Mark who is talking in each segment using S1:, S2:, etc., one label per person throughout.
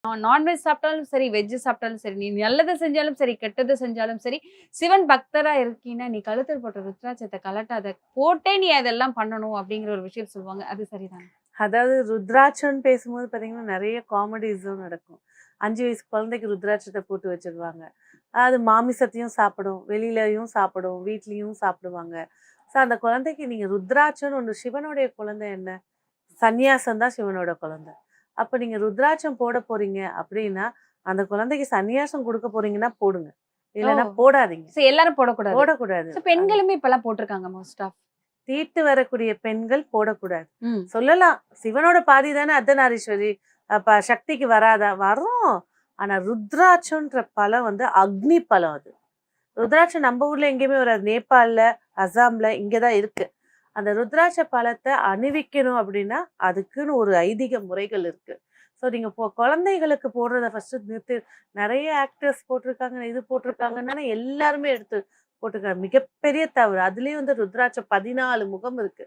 S1: Non veg சாப்பிட்டாலும் சரி, veg சாப்பிட்டாலும் சரி, நீ நல்லது செஞ்சாலும் சரி, கெட்டது செஞ்சாலும் சரி, சிவன் பக்தரா இருக்கீன்னா, நீ கழுத்துல போட்ட ருத்ராட்சத்த கழட்டாத. போட்டே நீ அதெல்லாம் பண்ணணும் அப்படிங்கிற ஒரு விஷயம் சொல்லுவாங்க. அது சரிதானே?
S2: அதாவது ருத்ராட்சம்னு பேசும்போது பார்த்தீங்கன்னா, நெறைய காமெடீஸும் நடக்கும். 5 வயசு குழந்தைக்கு ருத்ராட்சத்த போட்டு வச்சுருவாங்க. அது மாமிசத்தையும் சாப்பிடும், வெளியிலயும் சாப்பிடும், வீட்லயும் சாப்பிடுவாங்க. ஸோ அந்த குழந்தைக்கு நீங்க ருத்ராட்சம்னு ஒண்ணு சிவனுடைய குழந்தை என்ன? சந்நியாசம் தான் சிவனோட குழந்தை. அப்ப நீங்க ருத்ராட்சம் போட போறீங்க அப்படின்னா, அந்த குழந்தைக்கு சந்நியாசம் குடுக்க போறீங்கன்னா போடுங்க.
S1: ஓ!
S2: இல்லன்னா போடாதீங்க.
S1: சோ எல்லாரும் போடக்கூடாது.
S2: போடக்கூடாது.
S1: சோ பெண்களுமே இப்பலாம் போட்டுருக்காங்க மோஸ்ட் ஆஃப்.
S2: தீட்டு வரக்கூடிய பெண்கள் போடக்கூடாது.
S1: ம்.
S2: சொல்லலாம். சிவனோட பாதி தானே அர்த்தநாரீஸ்வரி. அப்ப சக்திக்கு வராதா? வரும். ஆனா ருத்ராட்சம்ன்ற பழம் வந்து அக்னி பழம் அது. ருத்ராட்சம் நம்ம ஊர்ல எங்கேயுமே வராது. நேபாள்ல, அசாம்ல இங்க தான் இருக்கு. அந்த ருத்ராட்ச பழத்த அணிவிக்கணும் அப்படின்னா, அதுக்குன்னு ஒரு ஐதீக முறைகள் இருக்கு. ஸோ நீங்க குழந்தைகளுக்கு போடுறத ஃபர்ஸ்ட்டு நிறுத்தி நெறைய ஆக்டர்ஸ் போட்டிருக்காங்க, இது போட்டிருக்காங்கன்னு எல்லாருமே எடுத்து போட்டிருக்காங்க. மிகப்பெரிய தவறு. அதுலயும் வந்து ருத்ராட்சம் 14 முகம் இருக்கு.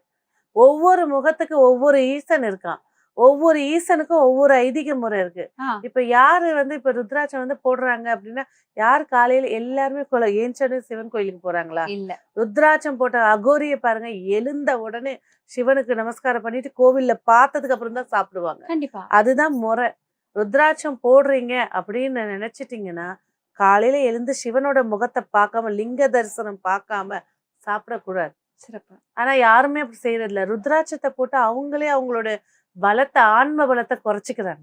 S2: ஒவ்வொரு முகத்துக்கு ஒவ்வொரு ஈசன் இருக்கான். ஒவ்வொரு ஈசனுக்கும் ஒவ்வொரு ஐதீக முறை இருக்கு.
S1: ஆ.
S2: இப்ப யாரு வந்து இப்ப ருத்ராட்சம் வந்து போடுறாங்க அப்படின்னா, யார் காலையில எல்லாருமே ஏஞ்சோனே சிவன் கோயிலுக்கு போறாங்களா?
S1: இல்ல.
S2: ருத்ராட்சம் போட்ட அகோரிய பாருங்க, எழுந்த உடனே சிவனுக்கு நமஸ்காரம் பண்ணிட்டு கோவில்ல பார்த்ததுக்கு அப்புறம் தான் சாப்பிடுவாங்க.
S1: கண்டிப்பா.
S2: அதுதான் முறை. ருத்ராட்சம் போடுறீங்க அப்படின்னு நினைச்சிட்டீங்கன்னா, காலையில எழுந்து சிவனோட முகத்த பார்க்காம, லிங்க தரிசனம் பார்க்காம சாப்பிடக்கூடாது.
S1: சிறப்பு.
S2: ஆனா யாருமே அப்படி செய்யறதில்ல. ருத்ராட்சத்த போட்டு அவங்களே அவங்களோட பலத்த, ஆன்ம பலத்த குறைச்சுக்கிறாங்க.